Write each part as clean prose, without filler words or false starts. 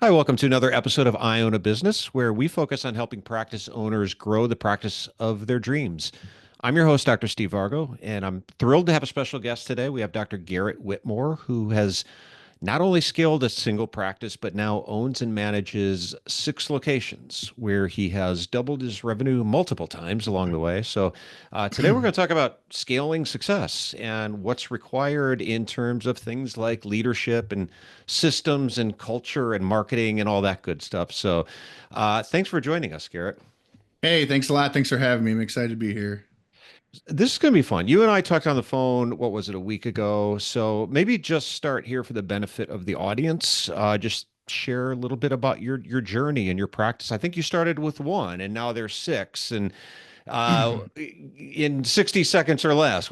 Hi, welcome to another episode of I Own a Business, where we focus on helping practice owners grow the practice of their dreams. I'm your host, Dr. Steve Vargo, and I'm thrilled to have a special guest today. We have Dr. Garrett Whitmore, who has not only scaled a single practice, but now owns and manages 6 locations where he has doubled his revenue multiple times along the way. So, today we're going to talk about scaling success and what's required in terms of things like leadership and systems and culture and marketing and all that good stuff. So, thanks for joining us, Garrett. Hey, thanks a lot. Thanks for having me. I'm excited to be here. This is going to be fun. You and I talked on the phone, what was it, a week ago? So maybe just start here for the benefit of the audience. Just share a little bit about your journey and your practice. I think you started with one and now there's six. And in 60 seconds or less,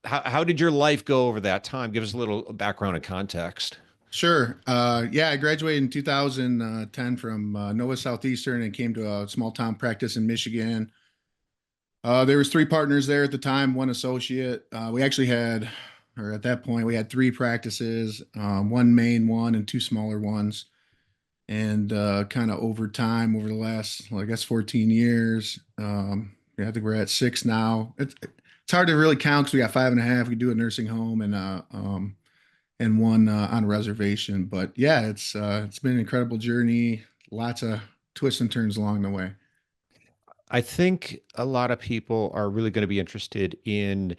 how did your life go over that time? Give us a little background and context. Sure. Yeah, I graduated in 2010 from Nova Southeastern and came to a small town practice in Michigan. There was three partners there at the time, one associate. We actually had, or at that point, we had three practices, one main one and two smaller ones. And kind of over time, over the last, well, I guess, 14 years, yeah, I think we're at six now. It's hard to really count because we got five and a half. We do a nursing home and one on a reservation. But yeah, it's been an incredible journey. Lots of twists and turns along the way. I think a lot of people are really going to be interested in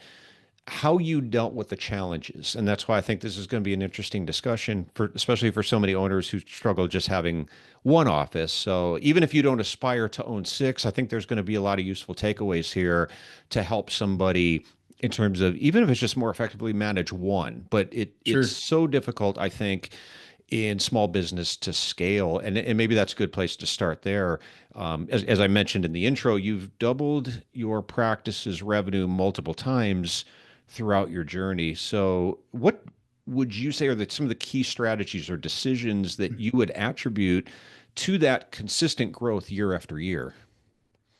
how you dealt with the challenges. And that's why I think this is going to be an interesting discussion for, especially for so many owners who struggle just having one office. So even if you don't aspire to own six, I think there's going to be a lot of useful takeaways here to help somebody in terms of even if it's just more effectively manage one. But it's Sure. so difficult, I think, in small business to scale. And maybe that's a good place to start there. As I mentioned in the intro, you've doubled your practice's revenue multiple times throughout your journey. So, what would you say are some of the key strategies or decisions that you would attribute to that consistent growth year after year?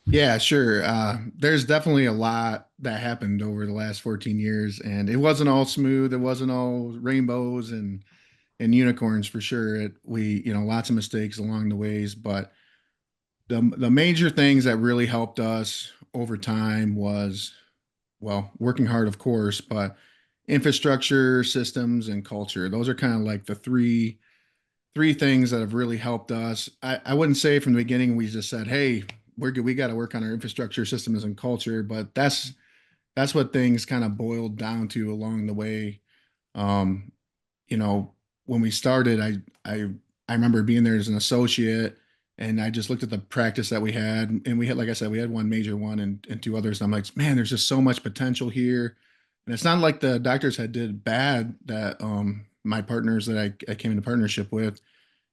Yeah, sure. There's definitely a lot that happened over the last 14 years, and it wasn't all smooth. It wasn't all rainbows and unicorns for sure. Lots of mistakes along the ways, but the major things that really helped us over time was, well, working hard, of course, but infrastructure, systems, and culture. Those are kind of like the three things that have really helped us. I wouldn't say from the beginning we just said, hey, we're good, we got to work on our infrastructure, systems, and culture, but that's what things kind of boiled down to along the way. Um, you know, when we started, I remember being there as an associate, and I just looked at the practice that we had, and we had, like I said, we had one major one and two others. And I'm like, man, there's just so much potential here. And it's not like the doctors had did bad that my partners that I came into partnership with.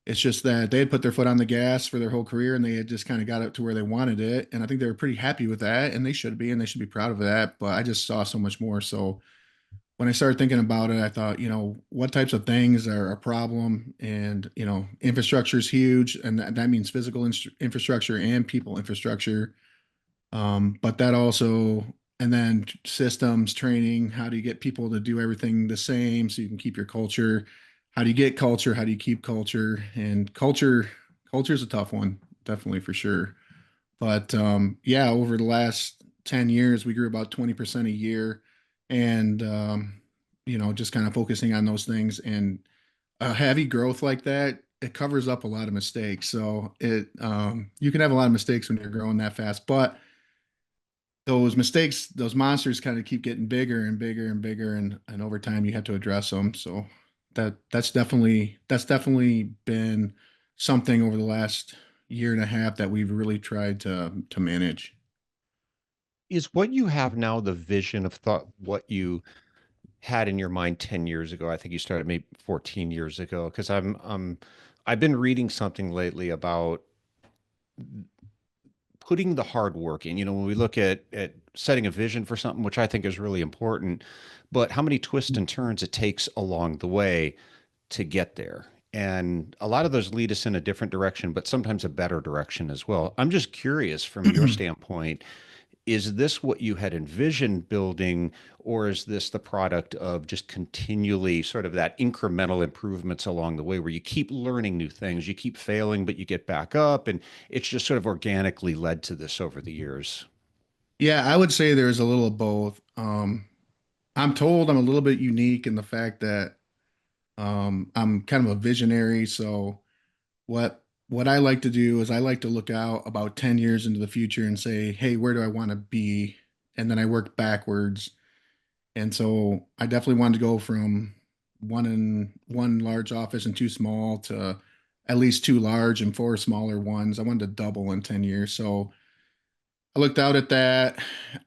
It's just that they had put their foot on the gas for their whole career and they had just kind of got it to where they wanted it. And I think they were pretty happy with that, and they should be, and they should be proud of that. But I just saw so much more. So when I started thinking about it, I thought, what types of things are a problem? And, infrastructure is huge, and that means physical infrastructure and people infrastructure. But that also, and then systems, training, how do you get people to do everything the same so you can keep your culture? How do you get culture? How do you keep culture? And culture is a tough one, definitely for sure. But yeah, over the last 10 years, we grew about 20% a year. And, just kind of focusing on those things and heavy growth like that, it covers up a lot of mistakes. So you can have a lot of mistakes when you're growing that fast, but those mistakes, those monsters kind of keep getting bigger and bigger and bigger. And over time you have to address them. So that's definitely been something over the last year and a half that we've really tried to manage. Is what you have now the vision of thought what you had in your mind 10 years ago? I think you started maybe 14 years ago because I've been reading something lately about putting the hard work in. When we look at setting a vision for something, which I think is really important, but how many twists and turns it takes along the way to get there. And a lot of those lead us in a different direction, but sometimes a better direction as well. I'm just curious from your standpoint, Is this what you had envisioned building, or is this the product of just continually sort of that incremental improvements along the way where you keep learning new things, you keep failing, but you get back up, and it's just sort of organically led to this over the years? Yeah, I would say there's a little of both. I'm told I'm a little bit unique in the fact that I'm kind of a visionary. So what I like to do is I like to look out about 10 years into the future and say, hey, where do I want to be? And then I work backwards. And so I definitely wanted to go from one large office and two small to at least two large and four smaller ones. I wanted to double in 10 years. So I looked out at that.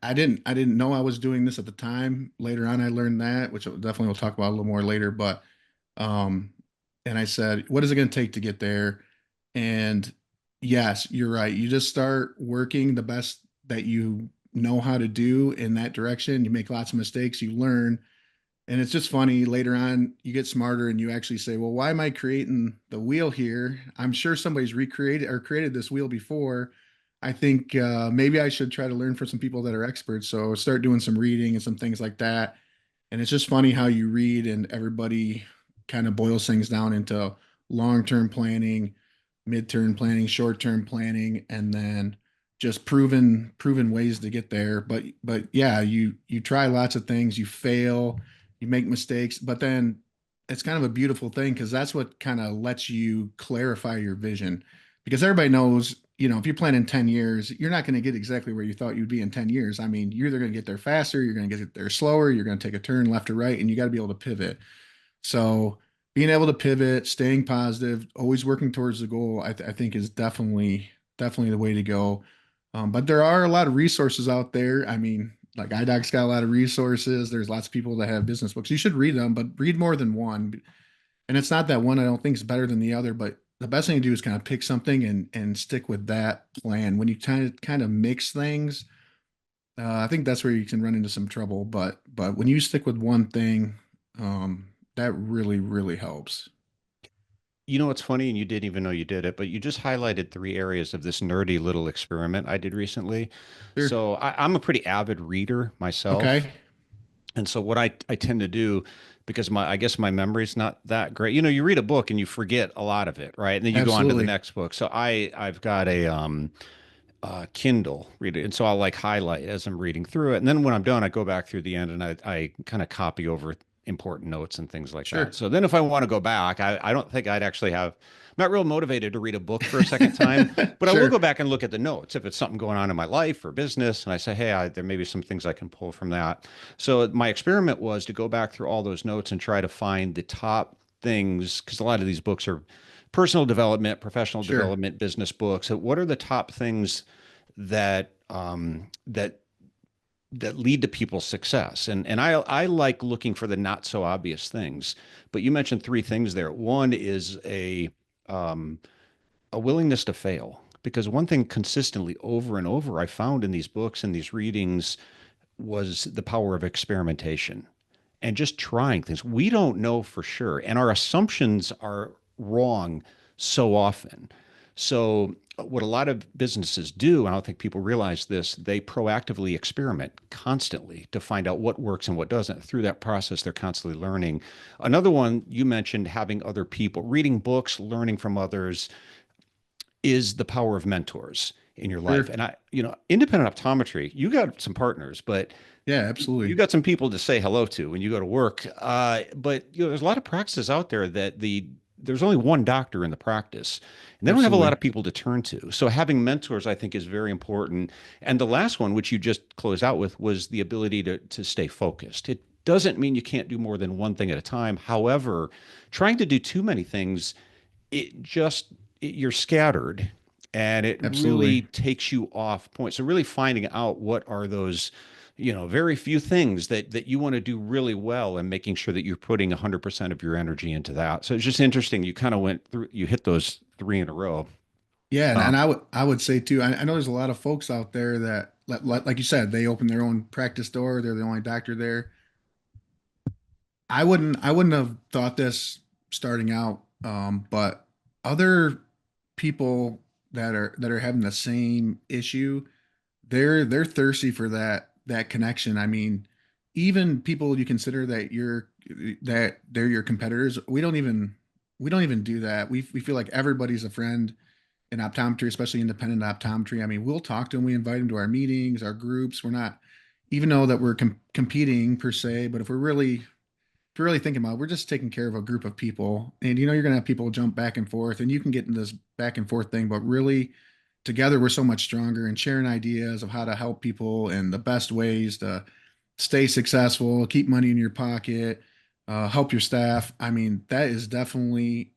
I didn't know I was doing this at the time. Later on, I learned that, which definitely we'll talk about a little more later. But um, and I said, what is it going to take to get there? And yes, you're right. You just start working the best that you know how to do in that direction. You make lots of mistakes, you learn, and it's just funny. Later on, you get smarter and you actually say, well, why am I creating the wheel here? I'm sure somebody's recreated or created this wheel before. I think maybe I should try to learn from some people that are experts. So start doing some reading and some things like that. And it's just funny how you read and everybody kind of boils things down into long-term planning, mid-term planning, short-term planning, and then just proven ways to get there. But yeah, you try lots of things, you fail, you make mistakes, but then it's kind of a beautiful thing because that's what kind of lets you clarify your vision. Because everybody knows, if you plan in 10 years, you're not going to get exactly where you thought you'd be in 10 years. I mean, you're either going to get there faster, you're going to get there slower, you're going to take a turn left or right, and you got to be able to pivot. So being able to pivot, staying positive, always working towards the goal, I think is definitely the way to go. But there are a lot of resources out there. I mean, like iDoc's got a lot of resources. There's lots of people that have business books. You should read them, but read more than one. And it's not that one I don't think is better than the other, but the best thing to do is kind of pick something and stick with that plan. When you kind of mix things, I think that's where you can run into some trouble. But when you stick with one thing, that really helps. You know what's funny, and you didn't even know you did it, but you just highlighted three areas of this nerdy little experiment I did recently. Sure. So I'm a pretty avid reader myself. Okay. And so what I tend to do, because I guess my memory's not that great. You read a book and you forget a lot of it, right? And then you go on to the Absolutely. next book. So I've got a Kindle reader, and so I'll like highlight as I'm reading through it. And then when I'm done, I go back through the end and I kind of copy over important notes and things like that. Sure. So then if I want to go back, I don't think I'd actually have, I'm not real motivated to read a book for a second time, but I will go Sure. back and look at the notes if it's something going on in my life or business. And I say, hey, there may be some things I can pull from that. So my experiment was to go back through all those notes and try to find the top things, because a lot of these books are personal development, professional Sure. development, business books. So what are the top things that that lead to people's success? And I like looking for the not so obvious things. But you mentioned three things there. One is um, a willingness to fail. Because one thing consistently over and over I found in these books and these readings was the power of experimentation and just trying things. We don't know for sure, and our assumptions are wrong so often. So, what a lot of businesses do, and I don't think people realize this, they proactively experiment constantly to find out what works and what doesn't. Through that process, they're constantly learning. Another one you mentioned, having other people, reading books, learning from others, is the power of mentors in your life. Sure. And independent optometry, you got some partners, but Yeah, you absolutely. got some people to say hello to when you go to work. But there's a lot of practices out there that there's only one doctor in the practice, and they don't have a lot Absolutely. of people to turn to. So having mentors, I think, is very important. And the last one, which you just closed out with, was the ability to stay focused. It doesn't mean you can't do more than one thing at a time. However, trying to do too many things, you're scattered, and it really Absolutely. takes you off point. So really finding out what are those, very few things that you want to do really well, and making sure that you're putting 100% of your energy into that. So it's just interesting. You kind of went through, you hit those three in a row. Yeah, and, Uh, and I would say too, I know there's a lot of folks out there that like you said, they open their own practice door, they're the only doctor there. I wouldn't have thought this starting out, but other people that are having the same issue, they're thirsty for that connection. I mean, even people you consider that they're your competitors, we don't even do that. We feel like everybody's a friend in optometry, especially independent optometry. I mean, we'll talk to them, we invite them to our meetings, our groups. We're not, even though that we're competing per se, but if you're really thinking about it, we're just taking care of a group of people. And you're going to have people jump back and forth, and you can get into this back and forth thing, but really together we're so much stronger, and sharing ideas of how to help people and the best ways to stay successful, keep money in your pocket, help your staff. I mean, that is definitely,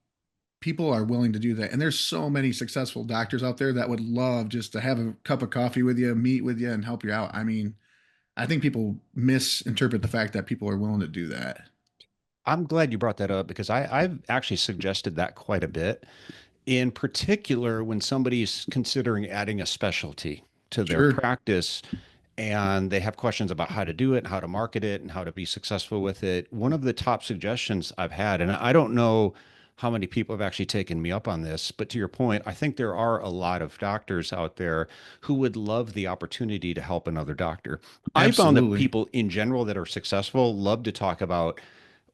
people are willing to do that. And there's so many successful doctors out there that would love just to have a cup of coffee with you, meet with you, and help you out. I mean, I think people misinterpret the fact that people are willing to do that. I'm glad you brought that up because I've actually suggested that quite a bit. In particular, when somebody's considering adding a specialty to their Sure. practice and they have questions about how to do it, and how to market it, and how to be successful with it, one of the top suggestions I've had, and I don't know how many people have actually taken me up on this, but to your point, I think there are a lot of doctors out there who would love the opportunity to help another doctor. I found that Absolutely. people in general that are successful love to talk about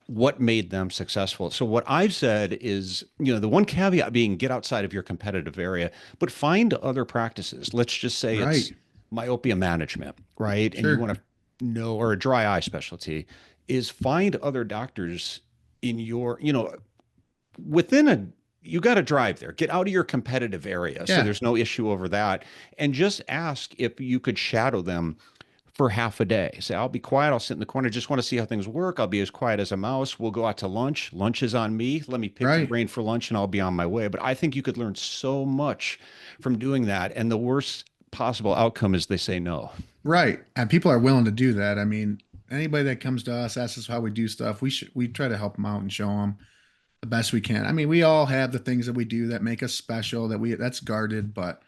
what made them successful. So what I've said is, the one caveat being get outside of your competitive area, but find other practices. Let's just say it's Right. myopia management, right? And you Sure. want to know, or a dry eye specialty, is find other doctors in your, within a, you got to drive there, get out of your competitive area. So Yeah. there's no issue over that. And just ask if you could shadow them for half a day. Say, I'll be quiet. I'll sit in the corner. Just want to see how things work. I'll be as quiet as a mouse. We'll go out to lunch. Lunch is on me. Let me pick your Right. brain for lunch and I'll be on my way. But I think you could learn so much from doing that. And the worst possible outcome is they say no. Right. And people are willing to do that. I mean, anybody that comes to us, asks us how we do stuff, we try to help them out and show them the best we can. I mean, we all have the things that we do that make us special, that's guarded, but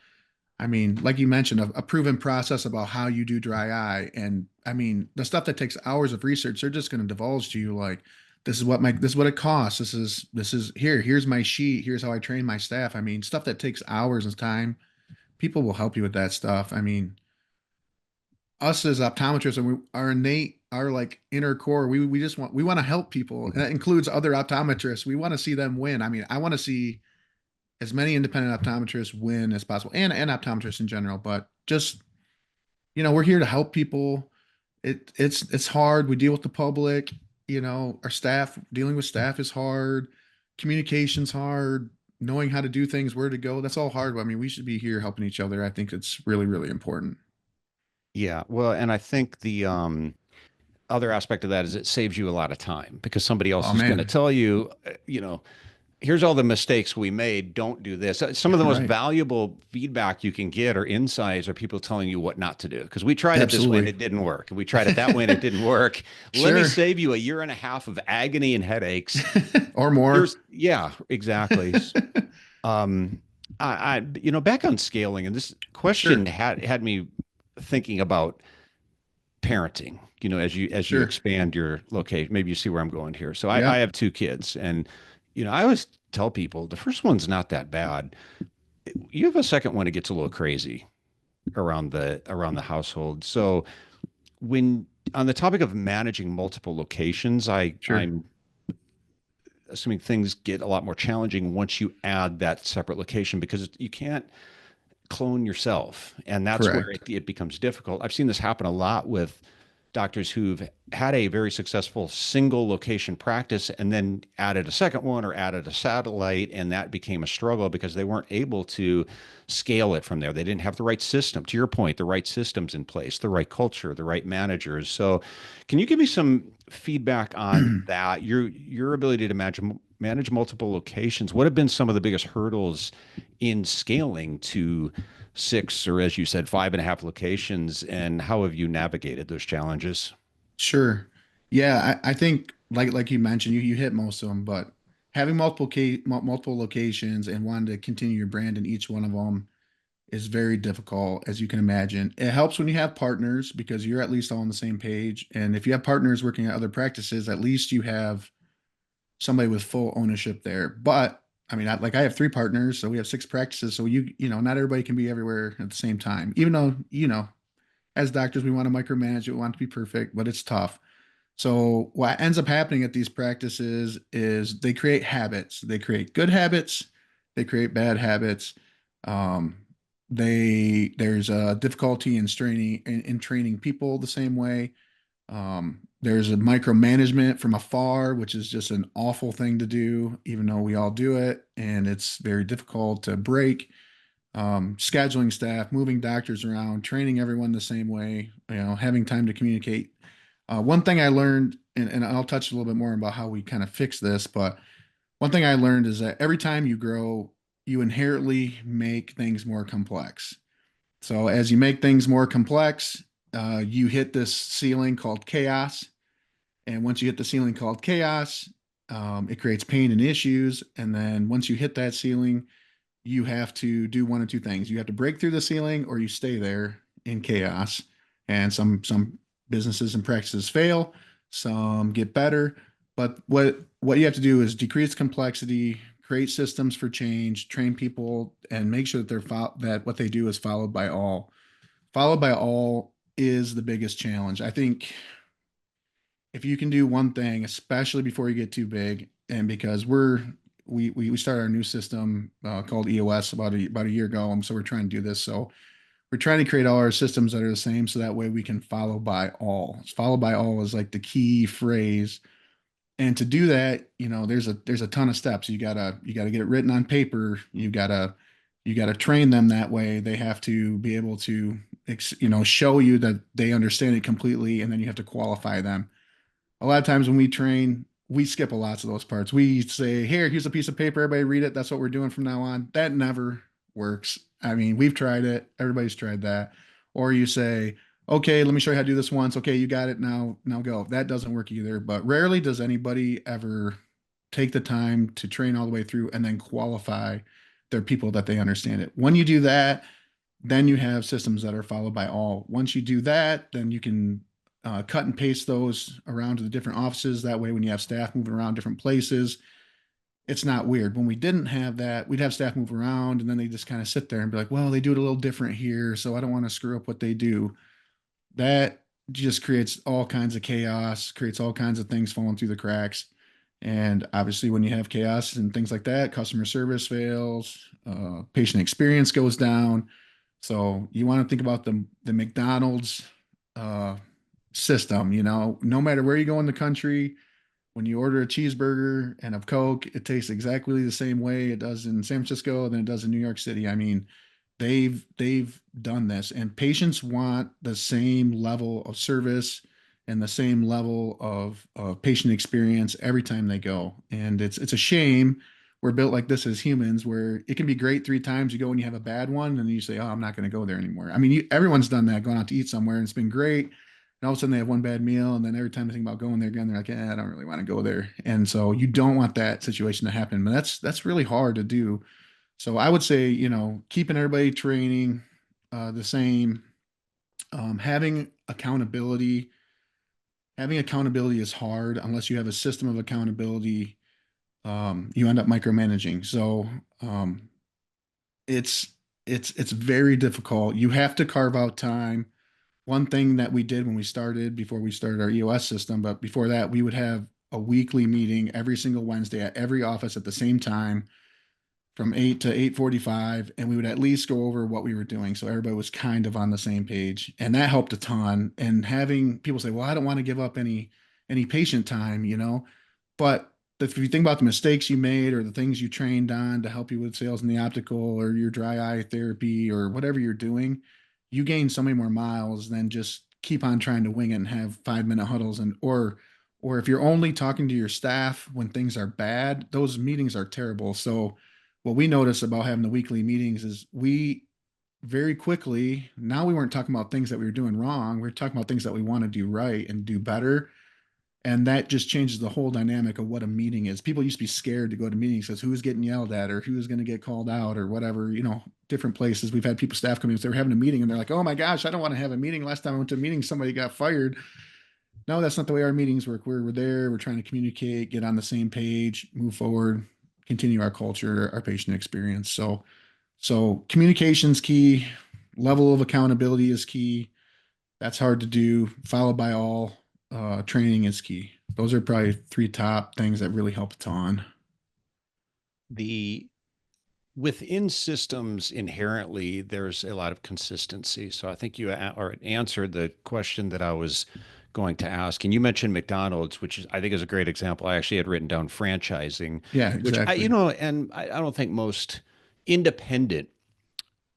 I mean, like you mentioned, a proven process about how you do dry eye. And I mean, the stuff that takes hours of research, they're just going to divulge to you like, this is what it costs. Here's my sheet. Here's how I train my staff. I mean, stuff that takes hours of time, people will help you with that stuff. I mean, us as optometrists, and our innate, our like inner core, we want to help people. And that includes other optometrists. We want to see them win. I mean, I want to see as many independent optometrists win as possible, and optometrists in general. But just, we're here to help people. It's hard. We deal with the public. Our staff, dealing with staff is hard. Communication's hard. Knowing how to do things, where to go, that's all hard. I mean, we should be here helping each other. I think it's really, really important. Yeah. Well, and I think the other aspect of that is it saves you a lot of time because somebody else Oh is going to man. tell you, here's all the mistakes we made. Don't do this. Some of the most Right. valuable feedback you can get or insights are people telling you what not to do. Because we tried it this way and Absolutely. it didn't work. And we tried it that way and it didn't work. Let me Sure. save you a year and a half of agony and headaches. Or more. Yeah, exactly. Um, back on scaling, and this question Sure. had me thinking about parenting. As you Sure. expand your location, maybe you see where I'm going here. So I Yeah. have two kids, and I always tell people the first one's not that bad. You have a second one, it gets a little crazy around the household. So when on the topic of managing multiple locations, Sure. I'm assuming things get a lot more challenging once you add that separate location because you can't clone yourself. And that's where Correct. it becomes difficult. I've seen this happen a lot with doctors who've had a very successful single location practice and then added a second one or added a satellite. And that became a struggle because they weren't able to scale it from there. They didn't have the right system. To your point, the right systems in place, the right culture, the right managers. So, can you give me some feedback on that? Your ability to manage multiple locations. What have been some of the biggest hurdles in scaling to six, or as you said, five and a half locations, and how have you navigated those challenges? Sure. Yeah, I think like you mentioned, you hit most of them, but having multiple locations and wanting to continue your brand in each one of them is very difficult, as you can imagine. It helps when you have partners because you're at least all on the same page. And if you have partners working at other practices, at least you have somebody with full ownership there. But I mean, I have three partners, so we have six practices. So not everybody can be everywhere at the same time. Even though as doctors, we want to micromanage it, we want it to be perfect, but it's tough. So what ends up happening at these practices is they create habits. They create good habits. They create bad habits. Um, there's a difficulty in training people the same way. There's a micromanagement from afar, which is just an awful thing to do, even though we all do it, and it's very difficult to break. Scheduling staff, moving doctors around, training everyone the same way, having time to communicate. One thing I learned, and I'll touch a little bit more about how we kind of fix this, but one thing I learned is that every time you grow, you inherently make things more complex. So as you make things more complex, you hit this ceiling called chaos. And once you hit the ceiling called chaos, it creates pain and issues. And then once you hit that ceiling, you have to do one of two things. You have to break through the ceiling or you stay there in chaos. And some businesses and practices fail, some get better. But what you have to do is decrease complexity, create systems for change, train people, and make sure that that what they do is followed by all. Followed by all is the biggest challenge. I think if you can do one thing, especially before you get too big, and because we started our new system called EOS about a year ago, and so we're trying to do this. So we're trying to create all our systems that are the same, so that way we can follow by all. Follow by all is like the key phrase, and to do that, there's a ton of steps. You gotta get it written on paper. You gotta train them that way. They have to be able to show you that they understand it completely, and then you have to qualify them. A lot of times when we train, we skip a lots of those parts. We say, here's a piece of paper, everybody read it. That's what we're doing from now on. That never works. I mean, we've tried it. Everybody's tried that. Or you say, okay, let me show you how to do this once. Okay, you got it. Now go. That doesn't work either. But rarely does anybody ever take the time to train all the way through and then qualify their people that they understand it. When you do that, then you have systems that are followed by all. Once you do that, then you can cut and paste those around to the different offices. That way, when you have staff moving around different places, it's not weird. When we didn't have that, we'd have staff move around and then they just kind of sit there and be like, well, they do it a little different here. So I don't want to screw up what they do. That just creates all kinds of chaos, creates all kinds of things falling through the cracks. And obviously, when you have chaos and things like that, customer service fails, patient experience goes down. So you want to think about the McDonald's uh, system. No matter where you go in the country, when you order a cheeseburger and a Coke, it tastes exactly the same way it does in San Francisco than it does in New York City. I mean, they've done this, and patients want the same level of service and the same level of patient experience every time they go. And it's a shame we're built like this as humans, where it can be great 3 times. You go and you have a bad one, and you say, "Oh, I'm not going to go there anymore." I mean, everyone's done that, going out to eat somewhere, and it's been great. And all of a sudden, they have one bad meal, and then every time they think about going there again, they're like, "I don't really want to go there." And so you don't want that situation to happen. But that's really hard to do. So I would say, keeping everybody training the same, having accountability. Having accountability is hard unless you have a system of accountability. You end up micromanaging. So it's it's very difficult. You have to carve out time. One thing that we did when we started, before we started our EOS system, but before that, we would have a weekly meeting every single Wednesday at every office at the same time from 8 to 8:45, and we would at least go over what we were doing so everybody was kind of on the same page, and that helped a ton. And having people say, well, I don't want to give up any patient time, but if you think about the mistakes you made or the things you trained on to help you with sales in the optical or your dry eye therapy or whatever you're doing, you gain so many more miles than just keep on trying to wing it and have 5-minute huddles. Or if you're only talking to your staff when things are bad, those meetings are terrible. So what we notice about having the weekly meetings is we very quickly, now we weren't talking about things that we were doing wrong. We are talking about things that we want to do right and do better. And that just changes the whole dynamic of what a meeting is. People used to be scared to go to meetings because who's getting yelled at or who's going to get called out or whatever, different places. We've had people, staff come in, they were having a meeting and they're like, oh my gosh, I don't want to have a meeting. Last time I went to a meeting, somebody got fired. No, that's not the way our meetings work. We're there, we're trying to communicate, get on the same page, move forward, continue our culture, our patient experience. So communication's key, level of accountability is key. That's hard to do, followed by all training is key. Those are probably three top things that really help a ton. The within systems inherently, there's a lot of consistency. So I think you or answered the question that I was going to ask. And you mentioned McDonald's, which is, I think is a great example. I actually had written down franchising, Yeah, which exactly. and I don't think most independent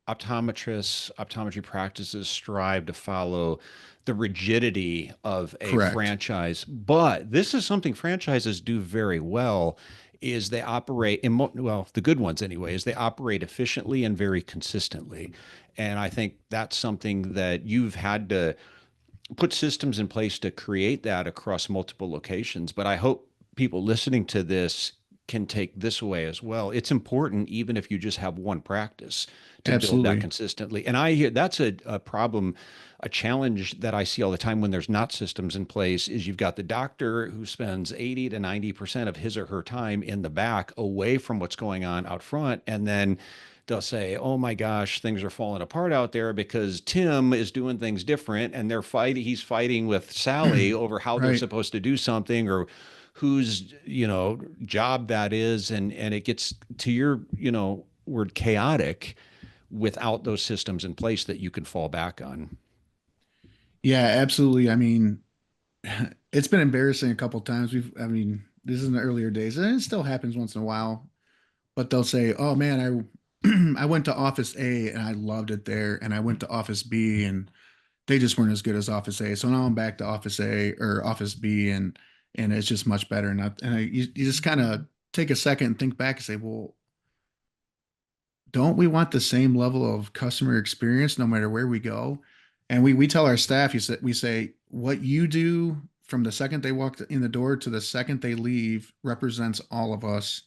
optometrists, optometry practices strive to follow the rigidity of a Correct. franchise. But this is something franchises do very well is they operate in well, the good ones anyway, is they operate efficiently and very consistently. And I think that's something that you've had to put systems in place to create that across multiple locations. But I hope people listening to this can take this away as well. It's important, even if you just have one practice, to build that Absolutely. consistently. And I hear that's a problem, a challenge that I see all the time when there's not systems in place is you've got the doctor who spends 80 to 90% of his or her time in the back away from what's going on out front. And then they'll say, "Oh my gosh, things are falling apart out there because Tim is doing things different, and he's fighting with Sally over how they're Right. supposed to do something or whose job that is, and it gets to your word chaotic without those systems in place that you can fall back on." Yeah, absolutely. I mean, it's been embarrassing a couple times. I mean, this is in the earlier days, and it still happens once in a while. But they'll say, "Oh man, I I went to Office A and I loved it there, and I went to Office B and they just weren't as good as Office A. So now I'm back to Office A or Office B, and it's just much better." You just kind of take a second and think back and say, "Well, don't we want the same level of customer experience no matter where we go?" And we tell our staff, we say, what you do from the second they walk in the door to the second they leave represents all of us.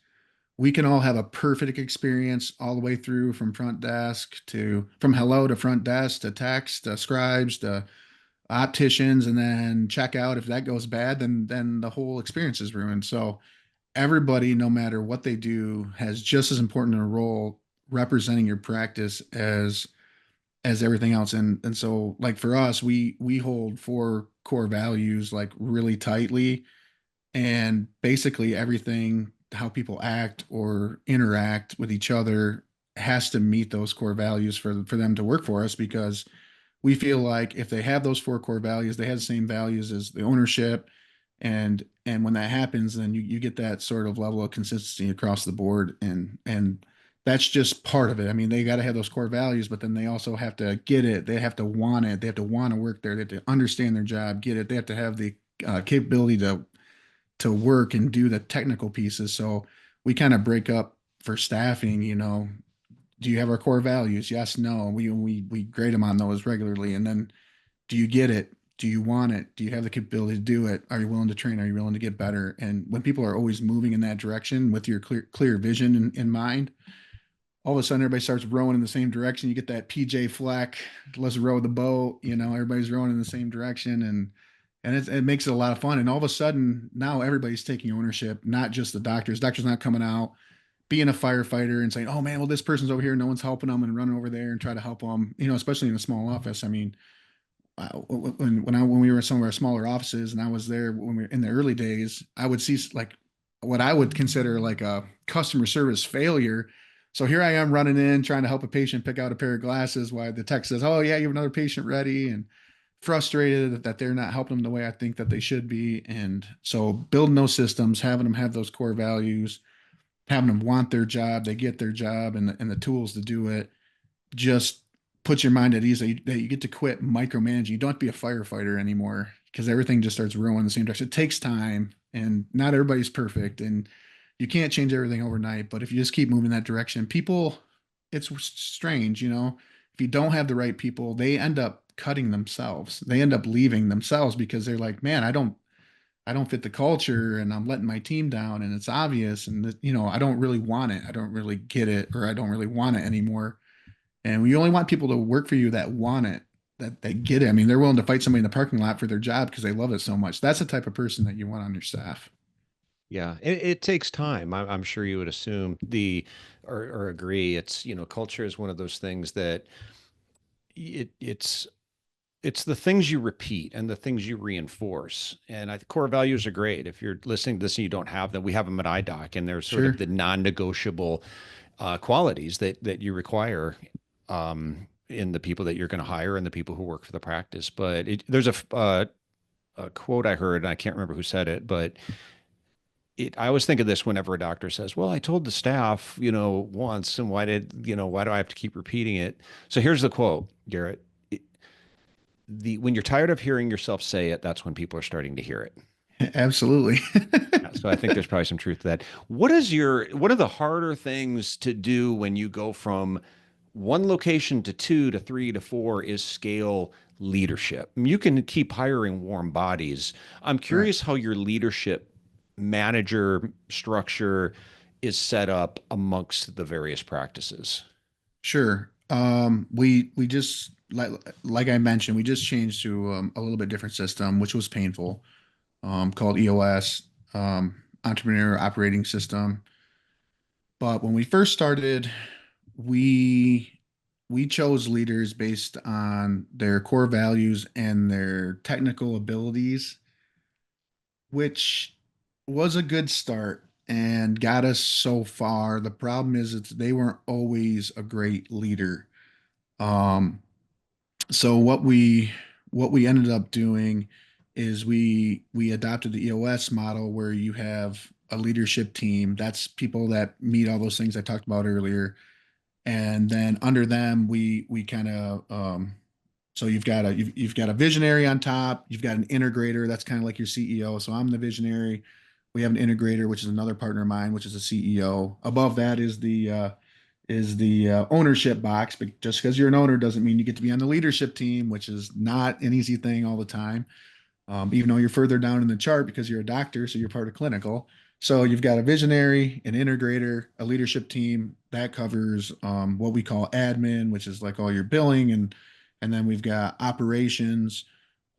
We can all have a perfect experience all the way through from front desk to from hello to front desk to text to scribes to opticians, and then check out. If that goes bad, then the whole experience is ruined. So everybody, no matter what they do, has just as important a role representing your practice as everything else. And so like for us, we hold four core values like really tightly, and basically everything, how people act or interact with each other, has to meet those core values for them to work for us, because we feel like if they have those four core values, they have the same values as the ownership. And when that happens, then you get that sort of level of consistency across the board. And that's just part of it. I mean, they got to have those core values, but then they also have to get it. They have to want it. They have to want to work there. They have to understand their job, get it. They have to have the capability to work and do the technical pieces. So we kind of break up for staffing, do you have our core values? Yes, no. We grade them on those regularly. And then, do you get it? Do you want it? Do you have the capability to do it? Are you willing to train? Are you willing to get better? And when people are always moving in that direction with your clear vision in mind, all of a sudden everybody starts rowing in the same direction. You get that PJ Fleck, let's row the boat. Everybody's rowing in the same direction, and it makes it a lot of fun. And all of a sudden now everybody's taking ownership, not just the doctors. Doctors not coming out being a firefighter and saying, "Oh man, well this person's over here, no one's helping them," and running over there and try to help them. Especially in a small office. I mean, when we were in some of our smaller offices, and I was there when we were in the early days, I would see like what I would consider like a customer service failure. So here I am running in trying to help a patient pick out a pair of glasses while the tech says, "Oh yeah, you have another patient ready," and frustrated that they're not helping them the way I think that they should be. And so building those systems, having them have those core values, having them want their job, they get their job and the tools to do it, just puts your mind at ease that you get to quit micromanaging. You don't have to be a firefighter anymore, because everything just starts rowing in the same direction. It takes time, and not everybody's perfect, and you can't change everything overnight. But if you just keep moving that direction, people, it's strange, if you don't have the right people, they end up cutting themselves. They end up leaving themselves because they're like, man, I don't fit the culture, and I'm letting my team down, and it's obvious, and I don't really want it. I don't really get it, or I don't really want it anymore. And we only want people to work for you that want it, that they get it. I mean, they're willing to fight somebody in the parking lot for their job because they love it so much. That's the type of person that you want on your staff. Yeah, it takes time. I'm sure you would assume or agree. It's, culture is one of those things that it's it's the things you repeat and the things you reinforce. And core values are great. If you're listening to this and you don't have them, we have them at iDoc, and they're sort of Sure. the non-negotiable qualities that you require in the people that you're going to hire and the people who work for the practice. But there's a quote I heard, and I can't remember who said it, but I always think of this whenever a doctor says, "Well, I told the staff, once, and why do I have to keep repeating it?" So here's the quote, Garrett. When you're tired of hearing yourself say it, that's when people are starting to hear it. Absolutely. So I think there's probably some truth to that. What are the harder things to do when you go from one location to two to three to four is scale leadership? You can keep hiring warm bodies. I'm Right. curious how your leadership manager structure is set up amongst the various practices. Sure. We just like I mentioned, we just changed to a little bit different system, which was painful, called EOS, Entrepreneur Operating System. But when we first started, we we chose leaders based on their core values and their technical abilities, which was a good start and got us so far. The problem is they weren't always a great leader. Um, so what we ended up doing is we adopted the EOS model where you have a leadership team. That's people that meet all those things I talked about earlier, and then under them we kind of so you've got a visionary on top, you've got an integrator that's kind of like your CEO. So I'm the visionary. We have an integrator, which is another partner of mine, which is a CEO. Above that is the ownership box, but just because you're an owner doesn't mean you get to be on the leadership team, which is not an easy thing all the time. Even though you're further down in the chart because you're a doctor, so you're part of clinical. So you've got a visionary, an integrator, a leadership team that covers what we call admin, which is like all your billing, and then we've got operations.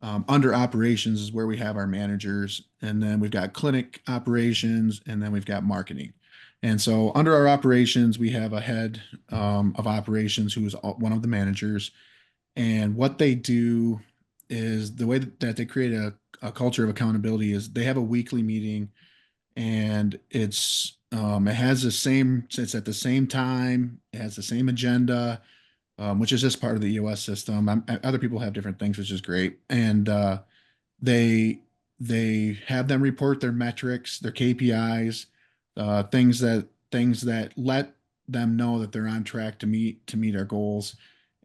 Under operations is where we have our managers, and then we've got clinic operations, and then we've got marketing. And so under our operations, we have a head of operations who is one of the managers, and what they do is the way that they create a culture of accountability is they have a weekly meeting, and it has it's at the same time, it has the same agenda, which is just part of the EOS system. Other people have different things, which is great. And they they have them report their metrics, their KPIs, things that let them know that they're on track to meet our goals.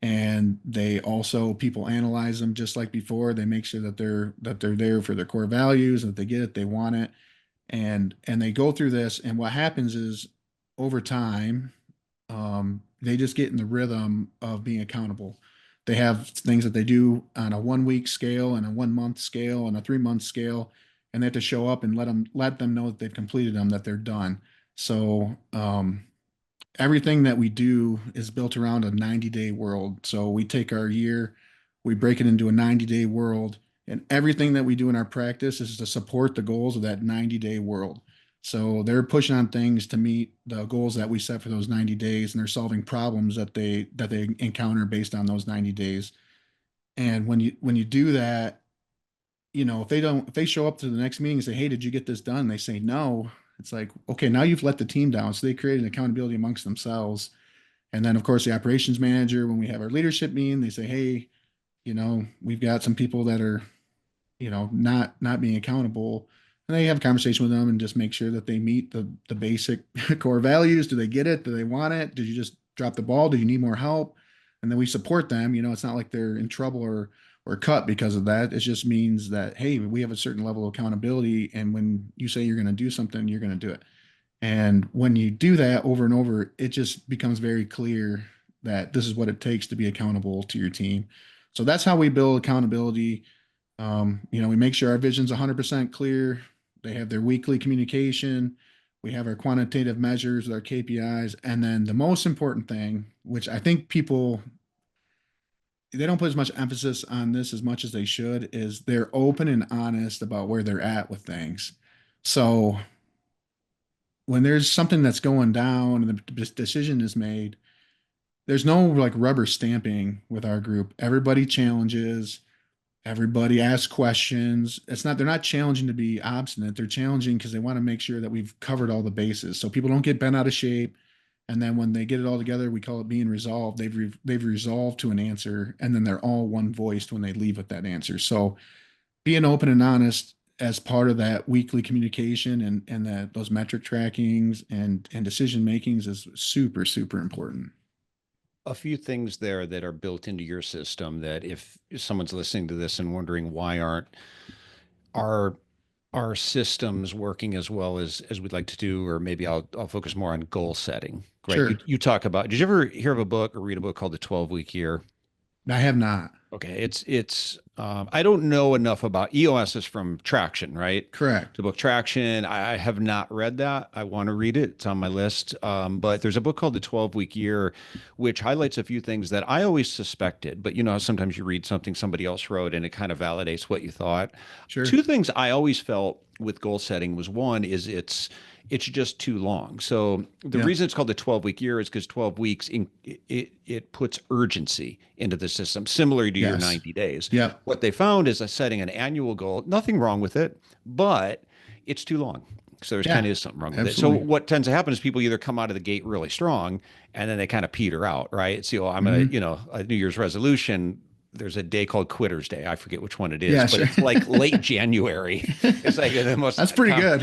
And they also people analyze them just like before. They make sure that they're there for their core values, and that they get it, they want it, and they go through this. And what happens is over time, they just get in the rhythm of being accountable. They have things that they do on a 1 week scale and a 1 month scale and a 3 month scale, and they have to show up and let them know that they've completed them, that they're done. So everything that we do is built around a 90-day world. So we take our year, we break it into a 90-day world, and everything that we do in our practice is to support the goals of that 90-day world. So they're pushing on things to meet the goals that we set for those 90 days, and they're solving problems that they encounter based on those 90 days. And when you do that, if they show up to the next meeting and say, "Hey, did you get this done?" They say no. It's like, okay, now you've let the team down. So they create an accountability amongst themselves. And then, of course, the operations manager, when we have our leadership meeting, they say, "Hey, we've got some people that are not being accountable." And they have a conversation with them and just make sure that they meet the basic core values. Do they get it? Do they want it? Did you just drop the ball? Do you need more help? And then we support them. It's not like they're in trouble or cut because of that. It just means that, hey, we have a certain level of accountability, and when you say you're going to do something, you're going to do it. And when you do that over and over, it just becomes very clear that this is what it takes to be accountable to your team. So that's how we build accountability. We make sure our vision's 100% clear. They have their weekly communication. We have our quantitative measures with our KPIs. And then the most important thing, which I think people, they don't put as much emphasis on this as much as they should, is they're open and honest about where they're at with things. So when there's something that's going down and the decision is made, there's no like rubber stamping with our group. Everybody challenges. Everybody asks questions. They're not challenging to be obstinate. They're challenging because they want to make sure that we've covered all the bases. So people don't get bent out of shape. And then when they get it all together, we call it being resolved. They've resolved to an answer, and then they're all one voiced when they leave with that answer. So being open and honest as part of that weekly communication and that those metric trackings and decision makings is super, super important. A few things there that are built into your system that if someone's listening to this and wondering why aren't our our systems working as well as we'd like to do, or maybe I'll focus more on goal setting. Right. You Sure. you talk about, did you ever hear of a book or read a book called The 12-Week Year? I have not. Okay, it's I don't know enough about EOS is from Traction, right? Correct. The book Traction. I have not read that. I want to read it. It's on my list. But there's a book called The 12-Week Year, which highlights a few things that I always suspected. But you know, sometimes you read something somebody else wrote and it kind of validates what you thought. Sure. Two things I always felt with goal setting was one is it's just too long. So the Yeah. reason it's called the 12-week year is because 12 weeks it puts urgency into the system, similar to your Yes. 90 days. Yep. What they found is that setting an annual goal, nothing wrong with it, but it's too long. So there's kind Yeah. of is something wrong with it. So Absolutely. what tends to happen is people either come out of the gate really strong and then they kind of peter out, right? So I'm gonna, Hmm. a New Year's resolution. There's a day called Quitter's Day. I forget which one it is, Yeah, but sure. it's like late January. It's like the most That's pretty good.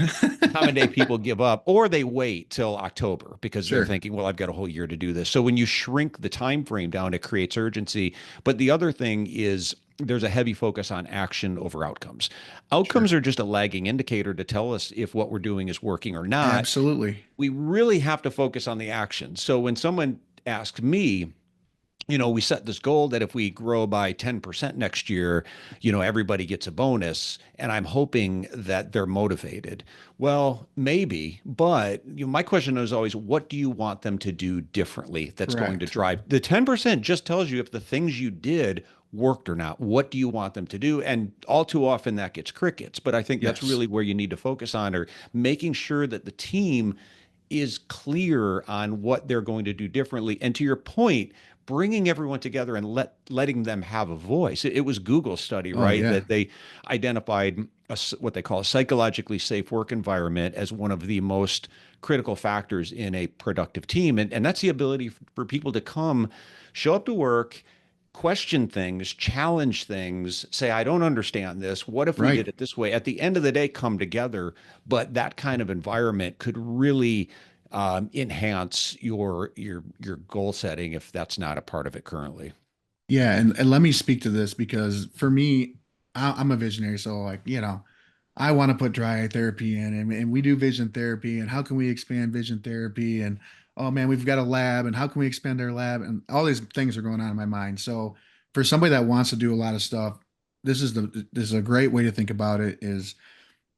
common day people give up, or they wait till October because they're Sure. thinking, well, I've got a whole year to do this. So when you shrink the time frame down, it creates urgency. But the other thing is there's a heavy focus on action over outcomes. Sure. Outcomes are just a lagging indicator to tell us if what we're doing is working or not. Absolutely. We really have to focus on the action. So when someone asks me, we set this goal that if we grow by 10% next year, everybody gets a bonus. And I'm hoping that they're motivated. Well, maybe, but my question is always, what do you want them to do differently that's going to Correct. drive the 10% just tells you if the things you did worked or not. What do you want them to do? And all too often that gets crickets. But I think that's Yes. really where you need to focus on, or making sure that the team is clear on what they're going to do differently. And to your point, bringing everyone together and letting them have a voice. It was Google's study, Oh, right, yeah. that they identified what they call a psychologically safe work environment as one of the most critical factors in a productive team. And that's the ability for people to come, show up to work, question things, challenge things, say, I don't understand this. What if we Right. did it this way? At the end of the day, come together. But that kind of environment could really enhance your goal setting if that's not a part of it currently. Yeah. And let me speak to this because for me, I'm a visionary. So, like, I want to put dry eye therapy in, and we do vision therapy. And how can we expand vision therapy? And oh man, we've got a lab, and how can we expand our lab? And all these things are going on in my mind. So, for somebody that wants to do a lot of stuff, this is a great way to think about it. Is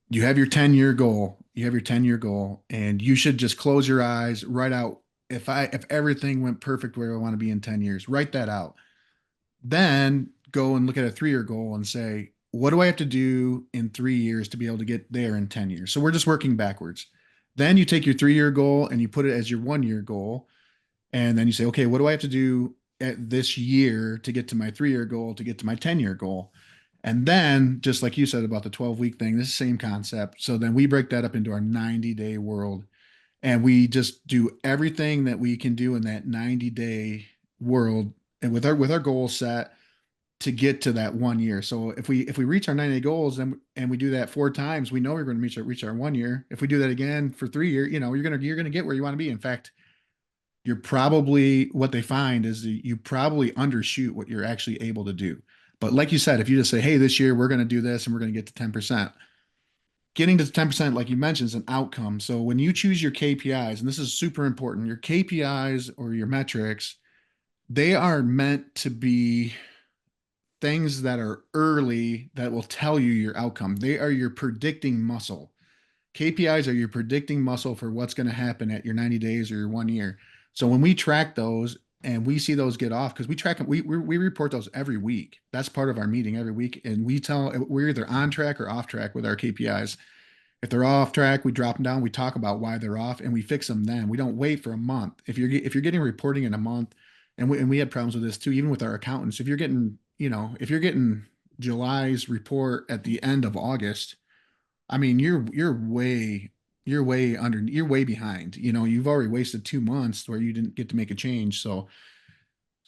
you have your 10-year goal, and you should just close your eyes, write out if everything went perfect where I want to be in 10 years, write that out. Then go and look at a 3-year goal and say, what do I have to do in 3 years to be able to get there in 10 years? So we're just working backwards. Then you take your 3-year goal and you put it as your 1-year goal. And then you say, okay, what do I have to do at this year to get to my 3-year goal, to get to my 10-year goal? And then, just like you said about the 12-week thing, this is the same concept. So then we break that up into our 90-day world. And we just do everything that we can do in that 90-day world and with our goal set to get to that 1 year. So if we reach our 90-day goals and we do that 4 times, we know we're going to reach our 1 year. If we do that again for 3 years, you're gonna get where you want to be. In fact, you're probably what they find is that you probably undershoot what you're actually able to do. But like you said, if you just say, hey, this year we're going to do this and we're going to get to 10%, getting to 10%, like you mentioned, is an outcome. So when you choose your KPIs, and this is super important, your KPIs or your metrics, they are meant to be things that are early that will tell you your outcome. They are your predicting muscle. KPIs are your predicting muscle for what's going to happen at your 90 days or your 1 year. So when we track those and we see those get off, because we track them, we report those every week. That's part of our meeting every week. And we're either on track or off track with our KPIs. If they're off track, we drop them down. We talk about why they're off, and we fix them. Then we don't wait for a month. If you're getting reporting in a month, and we had problems with this too, even with our accountants. If you're getting July's report at the end of August, I mean, you're way behind. You know, you've already wasted 2 months where you didn't get to make a change. So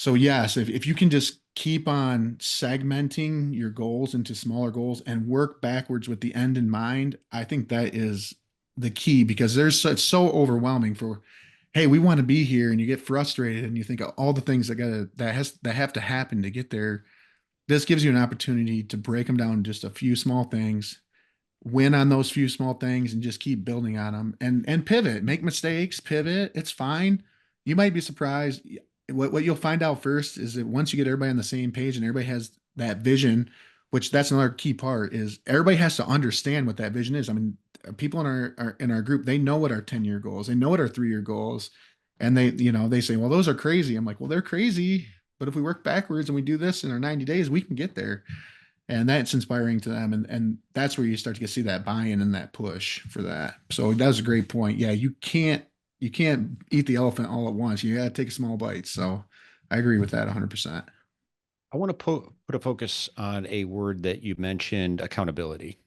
yes, if you can just keep on segmenting your goals into smaller goals and work backwards with the end in mind, I think that is the key because it's so overwhelming for, hey, we want to be here, and you get frustrated and you think of all the things that have to happen to get there. This gives you an opportunity to break them down to just a few small things, win on those few small things, and just keep building on them, and pivot, make mistakes, pivot. It's fine. You might be surprised. What you'll find out first is that once you get everybody on the same page and everybody has that vision, which that's another key part, is everybody has to understand what that vision is. I mean, people in our group, they know what our 10-year goals, they know what our 3-year goals, and they say, well, those are crazy. I'm like, well, they're crazy, but if we work backwards and we do this in our 90 days, we can get there. And that's inspiring to them, and that's where you start to see that buy-in and that push for that. So that was a great point. Yeah, you can't eat the elephant all at once. You got to take small bites. So I agree with that 100%. I want to put a focus on a word that you mentioned, accountability.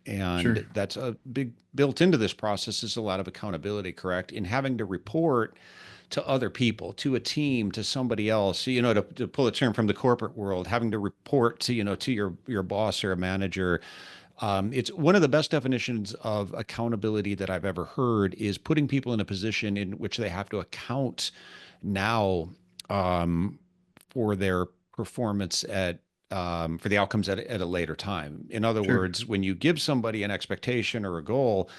Sure. And that's a big built into this process is a lot of accountability, correct? In having to report to other people, to a team, to somebody else, to pull a term from the corporate world, having to report to, to your boss or a manager. It's one of the best definitions of accountability that I've ever heard is putting people in a position in which they have to account now um, for their performance for the outcomes at a later time. In other Sure. words, when you give somebody an expectation or a goal,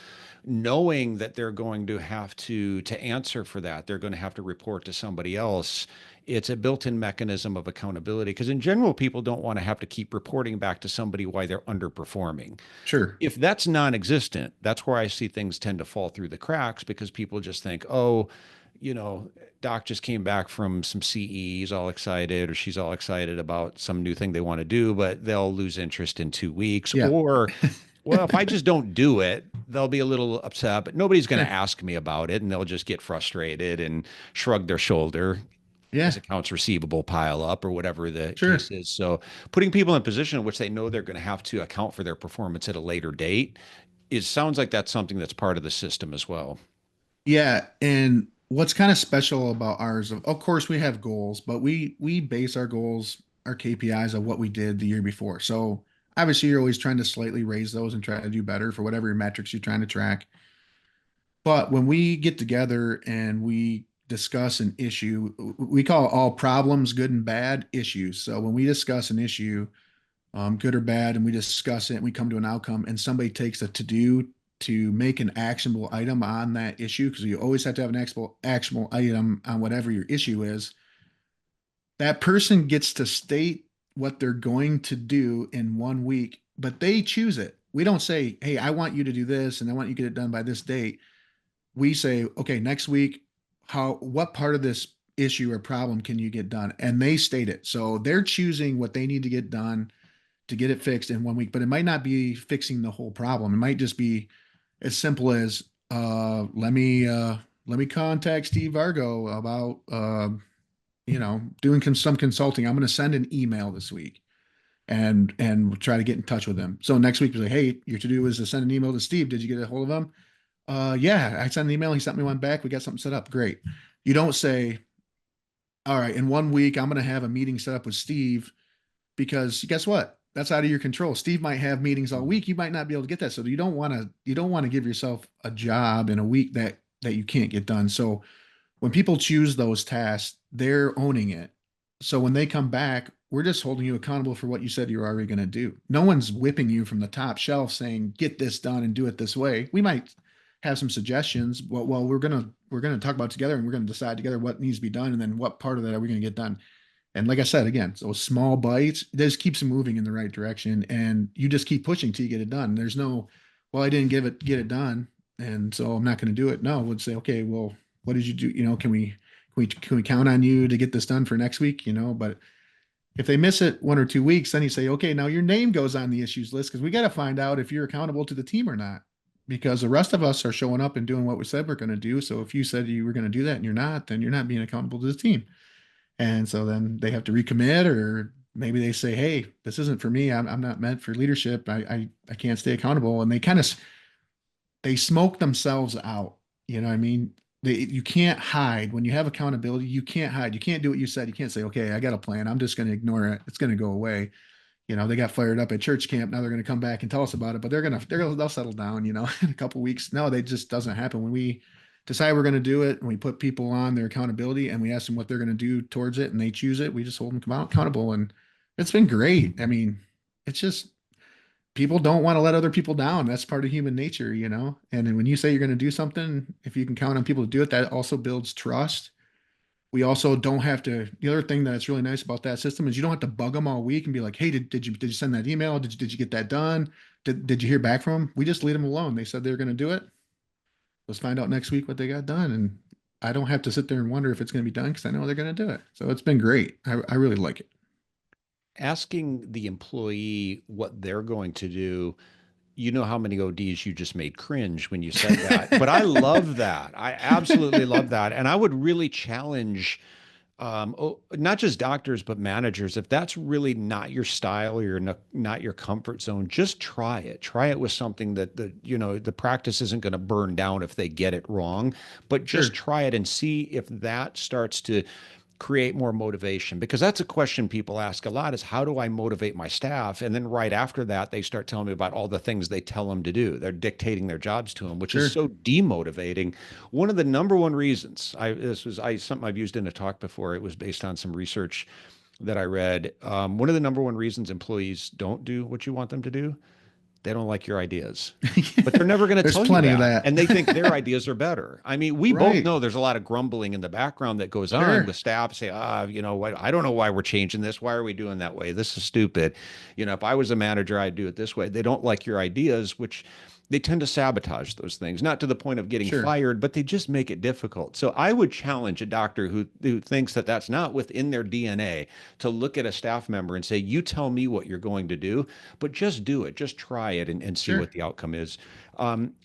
knowing that they're going to have to answer for that, they're going to have to report to somebody else. It's a built-in mechanism of accountability because in general, people don't want to have to keep reporting back to somebody why they're underperforming. Sure. If that's non-existent, that's where I see things tend to fall through the cracks because people just think, oh, Doc just came back from some CE, he's all excited, or she's all excited about some new thing they want to do, but they'll lose interest in 2 weeks. Yeah. Or, well, if I just don't do it, they'll be a little upset, but nobody's going to ask me about it, and they'll just get frustrated and shrug their shoulder as Yeah. accounts receivable pile up or whatever the case Sure. is. So putting people in a position in which they know they're going to have to account for their performance at a later date, it sounds like that's something that's part of the system as well. Yeah. And what's kind of special about ours, of course, we have goals, but we base our goals, our KPIs of what we did the year before. So obviously, you're always trying to slightly raise those and try to do better for whatever metrics you're trying to track. But when we get together and we discuss an issue, we call all problems good and bad issues. So when we discuss an issue, good or bad, and we discuss it and we come to an outcome, and somebody takes a to do to make an actionable item on that issue, because you always have to have an actionable item on whatever your issue is, that person gets to state what they're going to do in 1 week, but they choose it. We don't say, hey, I want you to do this and I want you to get it done by this date. We say, okay, next week, what part of this issue or problem can you get done? And they state it. So they're choosing what they need to get done to get it fixed in 1 week, but it might not be fixing the whole problem. It might just be as simple as let me contact Steve Vargo about doing some consulting. I'm going to send an email this week and try to get in touch with him. So next week we say, hey, your to do is to send an email to Steve. Did you get a hold of him? Yeah, I sent an email. He sent me one back. We got something set up. Great. You don't say, all right, in 1 week, I'm going to have a meeting set up with Steve, because guess what? That's out of your control. Steve might have meetings all week. You might not be able to get that. So you don't want to give yourself a job in a week that you can't get done. So when people choose those tasks, they're owning it. So when they come back, we're just holding you accountable for what you said you're already going to do. No one's whipping you from the top shelf saying, get this done and do it this way. We might have some suggestions. Well, we're gonna talk about it together, and we're gonna decide together what needs to be done, and then what part of that are we gonna get done. And like I said, again, so small bites, this keeps moving in the right direction, and you just keep pushing till you get it done. There's no, well, I didn't get it done, and so I'm not going to do it. No, we'll say, okay, well, what did you do? Can we count on you to get this done for next week? But if they miss it 1 or 2 weeks, then you say, okay, now your name goes on the issues list, because we got to find out if you're accountable to the team or not. Because the rest of us are showing up and doing what we said we're going to do. So if you said you were going to do that and you're not, then you're not being accountable to the team. And so then they have to recommit, or maybe they say, hey, this isn't for me. I'm not meant for leadership. I can't stay accountable. And they kind of, they smoke themselves out. You know what I mean? You can't hide when you have accountability. You can't hide. You can't do what you said. You can't say, okay, I got a plan. I'm just going to ignore it. It's going to go away. They got fired up at church camp. Now they're going to come back and tell us about it, but they'll settle down, in a couple weeks. No, they just doesn't happen. When we decide we're going to do it and we put people on their accountability and we ask them what they're going to do towards it and they choose it, we just hold them accountable. And it's been great. I mean, it's just people don't want to let other people down. That's part of human nature. And then when you say you're going to do something, if you can count on people to do it, that also builds trust. We also don't have to. The other thing that's really nice about that system is you don't have to bug them all week and be like, "Hey, did you send that email? Did you get that done? Did you hear back from them?" We just leave them alone. They said they were going to do it. Let's find out next week what they got done, and I don't have to sit there and wonder if it's going to be done because I know they're going to do it. So it's been great. I really like it. Asking the employee what they're going to do, you know how many ODs you just made cringe when you said that. But I love that. I absolutely love that. And I would really challenge not just doctors, but managers. If that's really not your style or not your comfort zone, just try it. Try it with something that the practice isn't going to burn down if they get it wrong, but just Sure, try it and see if that starts to create more motivation, because that's a question people ask a lot, is how do I motivate my staff? And then right after that they start telling me about all the things they tell them to do. They're dictating their jobs to them, which is sure. so demotivating. One of the number one reasons, something I've used in a talk before. It was based on some research that I read. One of the number one reasons employees don't do what you want them to do, they don't like your ideas. But they're never going to There's tell you plenty of that. that. And they think their ideas are better. I mean, we both Right. know there's a lot of grumbling in the background that goes on Sure, with staff say, I don't know why we're changing this. Why are we doing that way? This is stupid. If I was a manager, I'd do it this way. They don't like your ideas, which they tend to sabotage those things, not to the point of getting sure, fired, but they just make it difficult. So I would challenge a doctor who thinks that that's not within their DNA to look at a staff member and say, you tell me what you're going to do, but just do it, just try it and see what sure, the outcome is.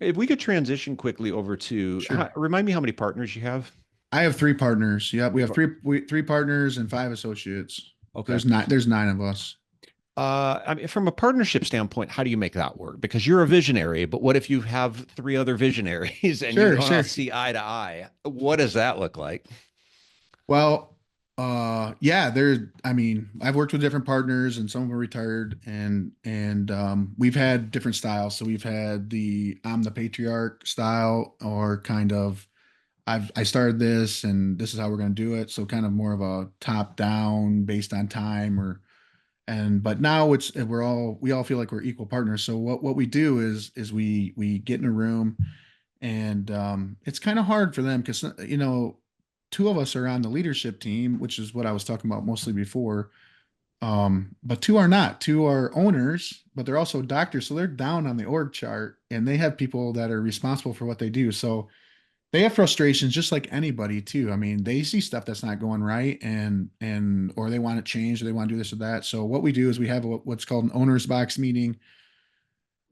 If we could transition quickly over to, sure. remind me how many partners you have. I have three partners. Yep, we have three partners and five associates. Okay. There's nine of us. I mean, from a partnership standpoint, how do you make that work? Because you're a visionary, but what if you have three other visionaries and you Sure, don't all sure. see eye to eye? What does that look like? Well, yeah, I mean, I've worked with different partners and some of them are retired and we've had different styles. So we've had the I'm the patriarch style or kind of I started this and this is how we're going to do it. So kind of more of a top down based on time but now we all feel like we're equal partners. So what we do is we get in a room and it's kind of hard for them because two of us are on the leadership team, which is what I was talking about mostly before. But two are not. Two are owners, but they're also doctors, so they're down on the org chart, and they have people that are responsible for what they do. So they have frustrations just like anybody too. I mean, they see stuff that's not going right and or they want it changed or they want to do this or that. So what we do is we have what's called an owner's box meeting.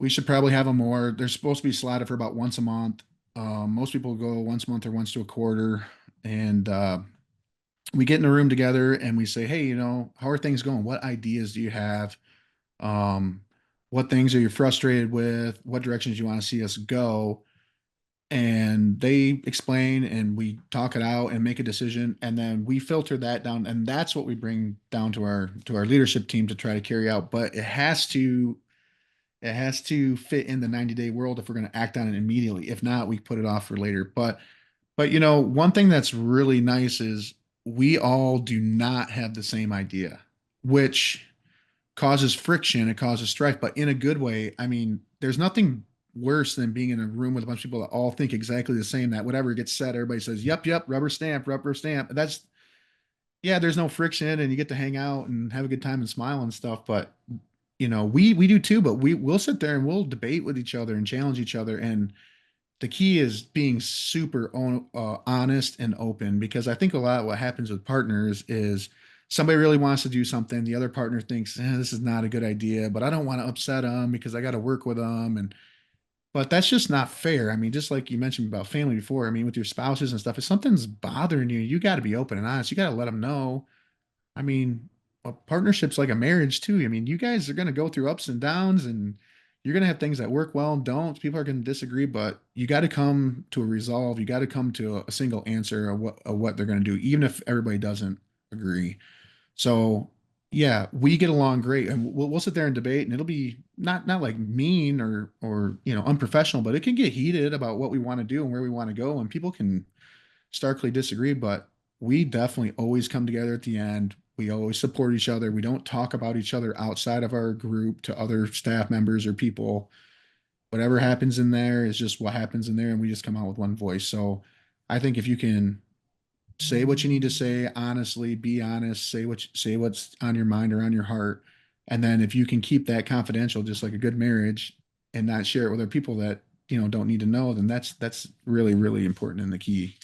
We should probably have them more. They're supposed to be slotted for about once a month. Most people go once a month or once to a quarter. And we get in a room together and we say, hey, how are things going? What ideas do you have? Um, what things are you frustrated with? What directions do you want to see us go? And they explain and we talk it out and make a decision. And then we filter that down. And that's what we bring down to our leadership team to try to carry out. But it has to fit in the 90-day world if we're going to act on it immediately. If not, we put it off for later. But one thing that's really nice is we all do not have the same idea, which causes friction, it causes strife, but in a good way. I mean, there's nothing worse than being in a room with a bunch of people that all think exactly the same, that whatever gets said, everybody says, yep, yep, rubber stamp, rubber stamp. That's yeah, there's no friction and you get to hang out and have a good time and smile and stuff. But we do too, but we'll sit there and we'll debate with each other and challenge each other. And the key is being super honest and open, because I think a lot of what happens with partners is somebody really wants to do something. The other partner thinks, this is not a good idea, but I don't want to upset them because I got to work with them. But that's just not fair. I mean, just like you mentioned about family before, I mean, with your spouses and stuff, if something's bothering you, you got to be open and honest. You got to let them know. I mean, a partnership's like a marriage too. I mean, you guys are going to go through ups and downs, and you're going to have things that work well and don't. People are going to disagree, but you got to come to a resolve. You got to come to a single answer of what they're going to do, even if everybody doesn't agree. So yeah, we get along great, and we'll sit there and debate, and it'll be not like mean or unprofessional, but it can get heated about what we want to do and where we want to go, and people can starkly disagree. But we definitely always come together at the end. We always support each other. We don't talk about each other outside of our group to other staff members or people. Whatever happens in there is just what happens in there, and we just come out with one voice. So I think if you can say what you need to say honestly, be honest, say what's on your mind or on your heart, and then if you can keep that confidential, just like a good marriage, and not share it with other people that don't need to know, then that's really really important and the key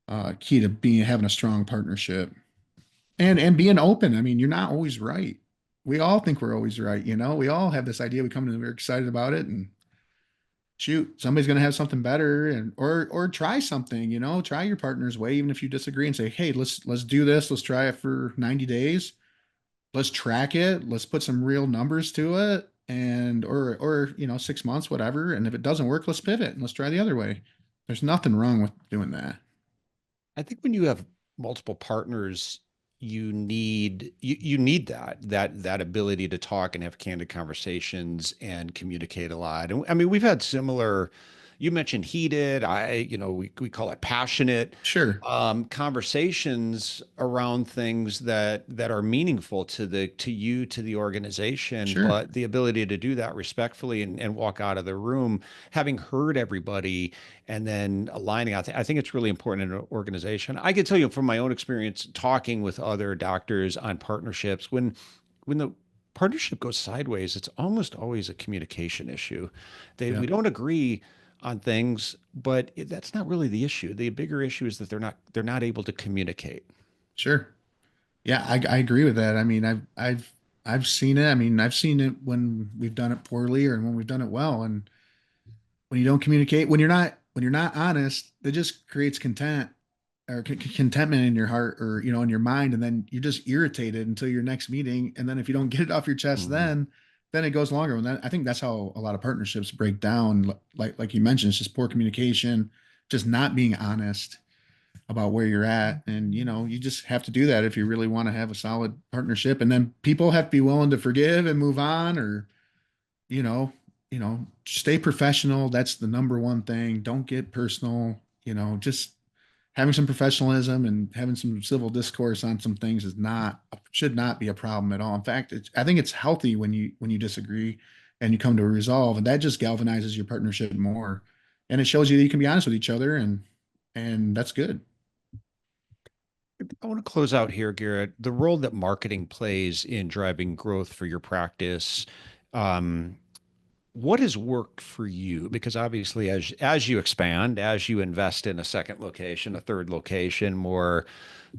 to being having a strong partnership and being open. I mean, you're not always right. We all think we're always right. We all have this idea. We come in, we're excited about it, and shoot, somebody's going to have something better, and or try something. Try your partner's way, even if you disagree, and say, hey, let's do this. Let's try it for 90 days. Let's track it. Let's put some real numbers to it, and or 6 months, whatever. And if it doesn't work, let's pivot and let's try the other way. There's nothing wrong with doing that. I think when you have multiple partners, you need that ability to talk and have candid conversations and communicate a lot. And I mean, we've had similar. You mentioned heated. We call it passionate Sure, conversations around things that are meaningful to the organization. sure, But the ability to do that respectfully and walk out of the room, having heard everybody and then aligning. I think it's really important in an organization. I can tell you from my own experience talking with other doctors on partnerships, when the partnership goes sideways, it's almost always a communication issue. yeah, We don't agree on things, but that's not really the issue. The bigger issue is that they're not able to communicate. sure. Yeah, I agree with that. I mean, I've seen it. I mean, I've seen it when we've done it poorly or when we've done it well. And when you don't communicate, when you're not honest, it just creates contentment in your heart or in your mind, and then you're just irritated until your next meeting. And then if you don't get it off your chest, Mhm. then it goes longer. And I think that's how a lot of partnerships break down. Like you mentioned, it's just poor communication, just not being honest about where you're at. And you just have to do that if you really want to have a solid partnership. And then people have to be willing to forgive and move on, or you know stay professional. That's the number one thing. Don't get personal. Just having some professionalism and having some civil discourse on some things should not be a problem at all. In fact, I think it's healthy when you disagree and you come to a resolve, and that just galvanizes your partnership more, and it shows you that you can be honest with each other, and that's good. I want to close out here, Garrett. The role that marketing plays in driving growth for your practice. Um, what has worked for you? Because obviously, as you expand, as you invest in a second location, a third location, more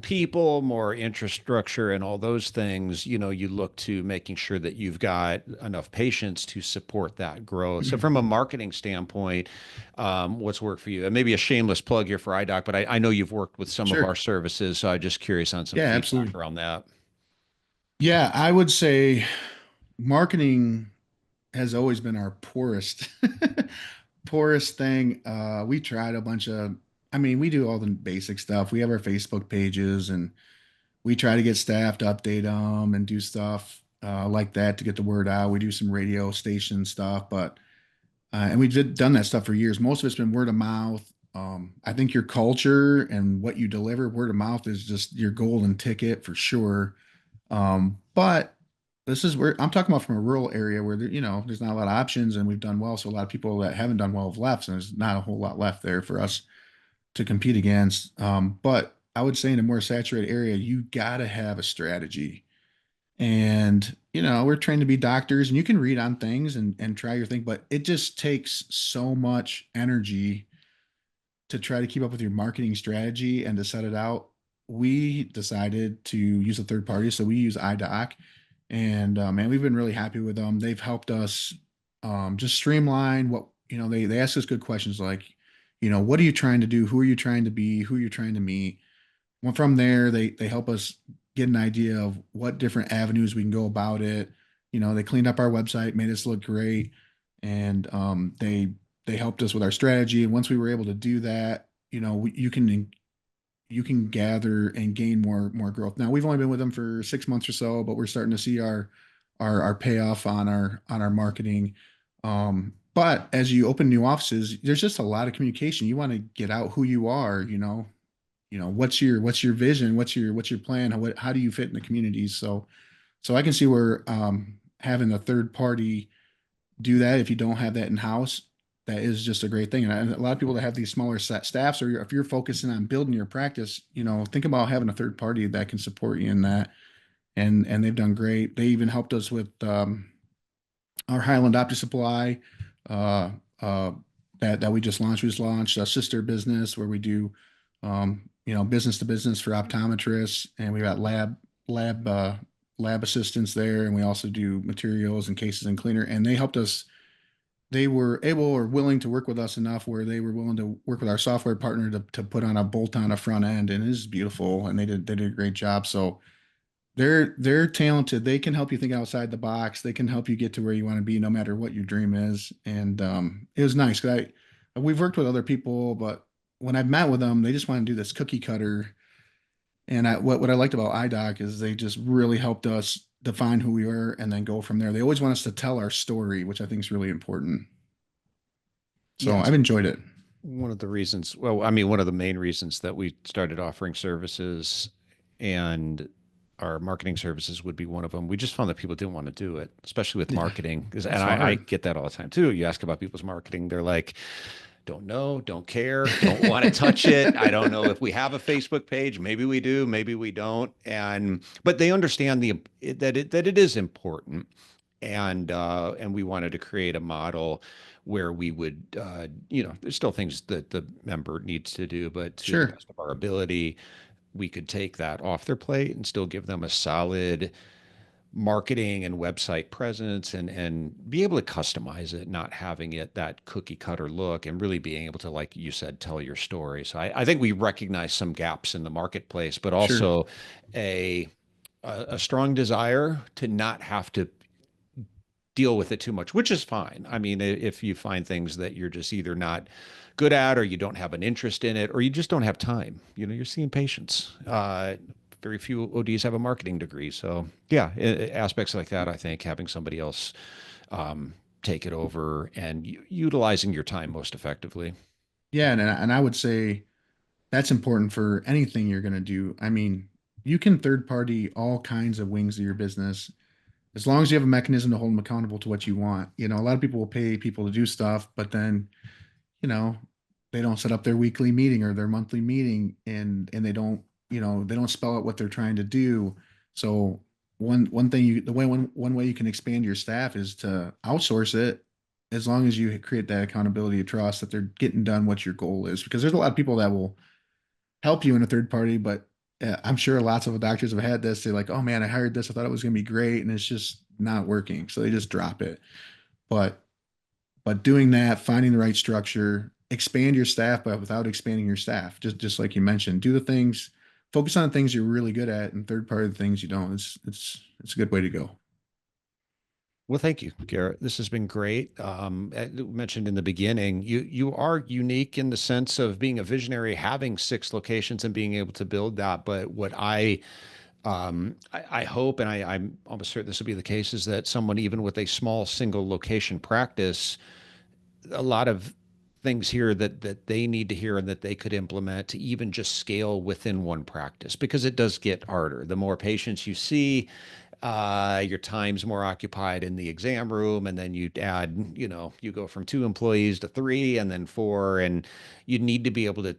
people, more infrastructure, and all those things, you look to making sure that you've got enough patients to support that growth. So, from a marketing standpoint, what's worked for you? And maybe a shameless plug here for iDoc, but I know you've worked with some of our Sure. services, so I'm just curious on some Yeah, feedback absolutely. around that. Yeah, I would say marketing has always been our poorest poorest thing. We tried a bunch of I mean, we do all the basic stuff. We have our Facebook pages, and we try to get staff to update them and do stuff like that to get the word out. We do some radio station stuff, but and we've done that stuff for years. Most of it's been word of mouth. I think your culture and what you deliver, word of mouth is just your golden ticket for sure. But this is where I'm talking about from a rural area where there's not a lot of options, and we've done well. So a lot of people that haven't done well have left, and there's not a whole lot left there for us to compete against. But I would say in a more saturated area, you got to have a strategy. And we're trained to be doctors, and you can read on things and try your thing, but it just takes so much energy to try to keep up with your marketing strategy and to set it out. We decided to use a third party, so we use iDoc, and man, we've been really happy with them. They've helped us just streamline what They ask us good questions like, what are you trying to do? Who are you trying to be? Who are you trying to meet? Well, from there, they help us. get an idea of what different avenues we can go about it. They cleaned up our website, made us look great, and they helped us with our strategy. And once we were able to do that, you can gather and gain more growth. Now we've only been with them for 6 months or so, but we're starting to see our payoff on our marketing. But as you open new offices, there's just a lot of communication. You want to get out who you are, what's your vision, what's your plan, how do you fit in the communities? So I can see where having a third party do that if you don't have that in house, that is just a great thing. And a lot of people that have these smaller staffs, or if you're focusing on building your practice, think about having a third party that can support you in that. And they've done great. They even helped us with our Highland Opti Supply uh, uh, that we just launched. We just launched a sister business where we do business to business for optometrists, and we got lab lab assistants there, and we also do materials and cases and cleaner. And they helped us. They were able or willing to work with us enough where they were willing to work with our software partner to put on a bolt on a front end, and it is beautiful. And they did a great job. So they're talented. They can help you think outside the box. They can help you get to where you want to be, no matter what your dream is. And it was nice because we've worked with other people, but when I've met with them, they just want to do this cookie cutter. And what I liked about iDoc is they just really helped us define who we were and then go from there. They always want us to tell our story, which I think is really important. So Yes. I've enjoyed it. One of the reasons, well, I mean, one of the main reasons that we started offering services and our marketing services would be one of them. We just found that people didn't want to do it, especially with Yeah, marketing. And it's I hard. get that all the time too. You ask about people's marketing, they're like, don't know, don't care, don't want to touch it. I don't know if we have a Facebook page. Maybe we do, maybe we don't. But they understand that it is important, and we wanted to create a model where we would, there's still things that the member needs to do, but to the Sure. best of our ability, we could take that off their plate and still give them a solid marketing and website presence, and be able to customize it, not having it that cookie cutter look, and really being able to, like you said, tell your story. So I think we recognize some gaps in the marketplace, but Sure. also a a strong desire to not have to deal with it too much, which is fine. I mean, if you find things that you're just either not good at, or you don't have an interest in it, or you just don't have time, you're seeing patients. Very few ODs have a marketing degree. So, yeah, aspects like that, I think having somebody else take it over and utilizing your time most effectively. Yeah, and I would say that's important for anything you're going to do. I mean, you can third party all kinds of wings of your business as long as you have a mechanism to hold them accountable to what you want. A lot of people will pay people to do stuff, but then, you know, they don't set up their weekly meeting or their monthly meeting, and they don't spell out what they're trying to do. So one thing one way you can expand your staff is to outsource it, as long as you create that accountability of trust that they're getting done what your goal is. Because there's a lot of people that will help you in a third party, but I'm sure lots of doctors have had this. They're like, oh man, I hired this. I thought it was going to be great. And it's just not working. So they just drop it. But, but doing that, finding the right structure, expand your staff, but without expanding your staff, just like you mentioned, do the things, focus on the things you're really good at, and third party the things you don't. It's a good way to go. Well, thank you, Garrett. This has been great. Mentioned in the beginning, you are unique in the sense of being a visionary, having 6 locations and being able to build that. But what I hope, and I'm almost certain this will be the case, is that someone, even with a small single location practice, a lot of things here that they need to hear and that they could implement to even just scale within one practice, because it does get harder. The more patients you see, your time's more occupied in the exam room, and then you add, you go from 2 employees to 3, and then 4, and you need to be able to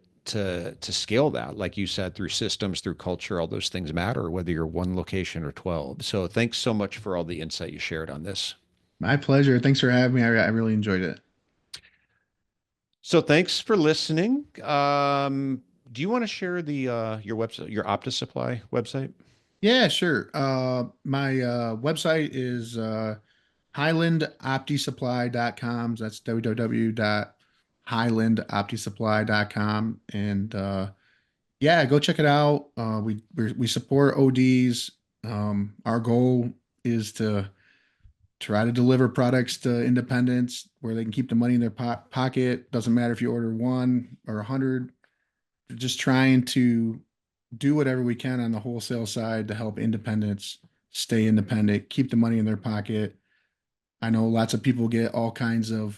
scale that, like you said, through systems, through culture. All those things matter, whether you're one location or 12. So thanks so much for all the insight you shared on this. My pleasure. Thanks for having me. I really enjoyed it. So thanks for listening. Do you want to share the your website, your Optus Supply website? Yeah, sure. My website is highlandoptisupply.com. So that's www.highlandoptisupply.com. And Yeah, go check it out. We support ODs. Our goal is to try to deliver products to independents where they can keep the money in their pocket. Doesn't matter if you order one or 100. Just trying to do whatever we can on the wholesale side to help independents stay independent, keep the money in their pocket. I know lots of people get all kinds of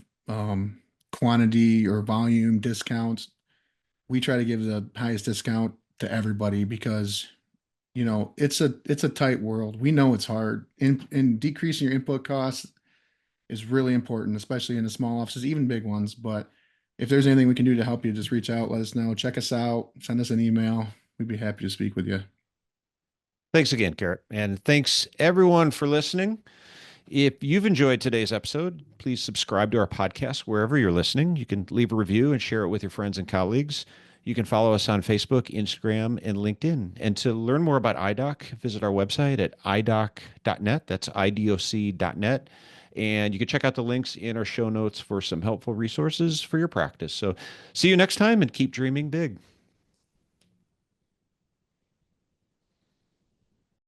quantity or volume discounts. We try to give the highest discount to everybody because it's a tight world. We know it's hard. In decreasing your input costs is really important, especially in the small offices, even big ones. But if there's anything we can do to help you, just reach out, let us know, check us out, send us an email. We'd be happy to speak with you. Thanks again, Garrett. And thanks everyone for listening. If you've enjoyed today's episode, please subscribe to our podcast wherever you're listening. You can leave a review and share it with your friends and colleagues. You can follow us on Facebook, Instagram, and LinkedIn. And to learn more about iDoc, visit our website at idoc.net. That's idoc.net. And you can check out the links in our show notes for some helpful resources for your practice. So see you next time and keep dreaming big.